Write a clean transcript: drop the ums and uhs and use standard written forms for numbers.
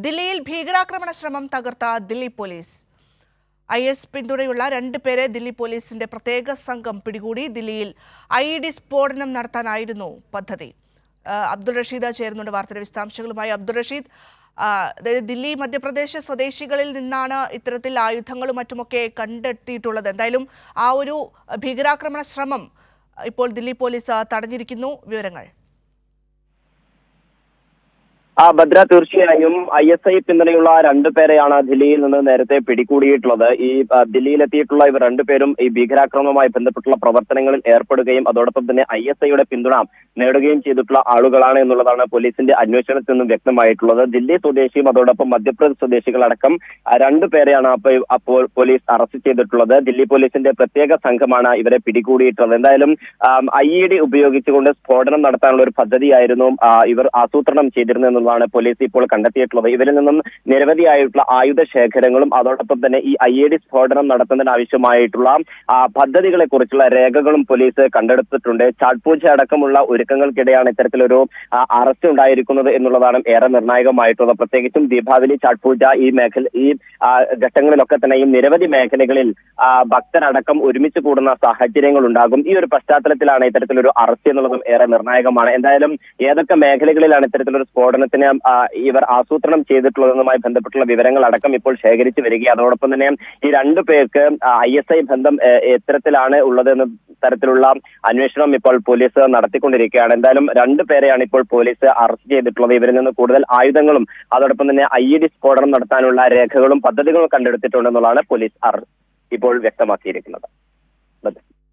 ദില്ലിയിൽ ഭീകരാക്രമണ ശ്രമം തകർത്ത ദില്ലി പോലീസ്. IS പിന്തുണയുള്ള 2 പേരെ ദില്ലി പോലീസിന്റെ പ്രത്യേക സംഘം പിടികൂടി. ദില്ലിയിൽ IED സ്ഫോടനം നടത്താനായിരുന്നു പദ്ധതി. അബ്ദുൾ റഷീദ് ചേരുന്നുണ്ട് വാർത്തയുടെ വിശദാംശങ്ങളുമായി. അബ്ദുൾ റഷീദ്, ദില്ലി മധ്യപ്രദേശ് സ്വദേശികളിൽ നിന്നാണ് ഇത്തരത്തിൽ ആയുധങ്ങളും മറ്റുമൊക്കെ കണ്ടെത്തിയിട്ടുള്ളത്. എന്തായാലും ആ ഒരു ഭീകരാക്രമണ ശ്രമം ഇപ്പോൾ ദില്ലി പോലീസ് തടഞ്ഞിരിക്കുന്നു. വിവരങ്ങൾ. ഭദ്ര, തീർച്ചയായും ISI പിന്തുണയുള്ള 2 പേരെയാണ് ദില്ലിയിൽ നിന്ന് നേരത്തെ പിടികൂടിയിട്ടുള്ളത്. ഈ ദില്ലിയിലെത്തിയിട്ടുള്ള ഇവർ 2 പേരും ഈ ഭീകരാക്രമണവുമായി ബന്ധപ്പെട്ടുള്ള പ്രവർത്തനങ്ങളിൽ ഏർപ്പെടുകയും അതോടൊപ്പം തന്നെ ISIയുടെ പിന്തുണ നേടുകയും ചെയ്തിട്ടുള്ള ആളുകളാണ് എന്നുള്ളതാണ് പോലീസിന്റെ അന്വേഷണത്തിൽ നിന്നും വ്യക്തമായിട്ടുള്ളത്. ദില്ലി സ്വദേശിയും അതോടൊപ്പം മധ്യപ്രദേശ് സ്വദേശികളടക്കം 2 പേരെയാണ് അപ്പോൾ പോലീസ് അറസ്റ്റ് ചെയ്തിട്ടുള്ളത്. ദില്ലി പോലീസിന്റെ പ്രത്യേക സംഘമാണ് ഇവരെ പിടികൂടിയിട്ടുള്ളത്. എന്തായാലും IED ഉപയോഗിച്ചുകൊണ്ട് സ്ഫോടനം നടത്താനുള്ള ഒരു പദ്ധതിയായിരുന്നു ഇവർ ആസൂത്രണം ചെയ്തിരുന്നത് പോലീസ് ഇപ്പോൾ കണ്ടെത്തിയിട്ടുള്ളത്. ഇവരിൽ നിന്നും നിരവധിയായിട്ടുള്ള ആയുധ ശേഖരങ്ങളും അതോടൊപ്പം തന്നെ ഈ IED സ്ഫോടനം നടത്തുന്നതിന് ആവശ്യമായിട്ടുള്ള പദ്ധതികളെ കുറിച്ചുള്ള രേഖകളും പോലീസ് കണ്ടെടുത്തിട്ടുണ്ട്. ഛാട്ട് പൂജ അടക്കമുള്ള ഒരുക്കങ്ങൾക്കിടെയാണ് ഇത്തരത്തിലൊരു അറസ്റ്റ് ഉണ്ടായിരിക്കുന്നത് എന്നുള്ളതാണ് ഏറെ നിർണായകമായിട്ടുള്ളത്. പ്രത്യേകിച്ചും ദീപാവലി, ഛാട്ട് പൂജ ഈ ഘട്ടങ്ങളിലൊക്കെ തന്നെയും നിരവധി മേഖലകളിൽ ഭക്തരടക്കം ഒരുമിച്ച് കൂടുന്ന സാഹചര്യങ്ങൾ ഉണ്ടാകും. ഈ ഒരു പശ്ചാത്തലത്തിലാണ് ഇത്തരത്തിലൊരു അറസ്റ്റ് എന്നുള്ളതും ഏറെ നിർണായകമാണ്. എന്തായാലും ഏതൊക്കെ മേഖലകളിലാണ് ഇത്തരത്തിലൊരു സ്ഫോടനത്തിന് ഇവർ ആസൂത്രണം ചെയ്തിട്ടുള്ളതുമായി ബന്ധപ്പെട്ടുള്ള വിവരങ്ങൾ അടക്കം ഇപ്പോൾ ശേഖരിച്ചു വരികയും അതോടൊപ്പം തന്നെ ഈ 2 പേർക്ക് ISI ബന്ധം എത്തരത്തിലാണ് ഉള്ളതെന്ന തരത്തിലുള്ള അന്വേഷണം ഇപ്പോൾ പോലീസ് നടത്തിക്കൊണ്ടിരിക്കുകയാണ്. എന്തായാലും 2 പേരെയാണ് ഇപ്പോൾ പോലീസ് അറസ്റ്റ് ചെയ്തിട്ടുള്ളത്. ഇവരിൽ നിന്ന് കൂടുതൽ ആയുധങ്ങളും അതോടൊപ്പം തന്നെ IED സ്ഫോടനം നടത്താനുള്ള രേഖകളും പദ്ധതികളും കണ്ടെടുത്തിട്ടുണ്ടെന്നുള്ളതാണ് പോലീസ് ഇപ്പോൾ വ്യക്തമാക്കിയിരിക്കുന്നത്.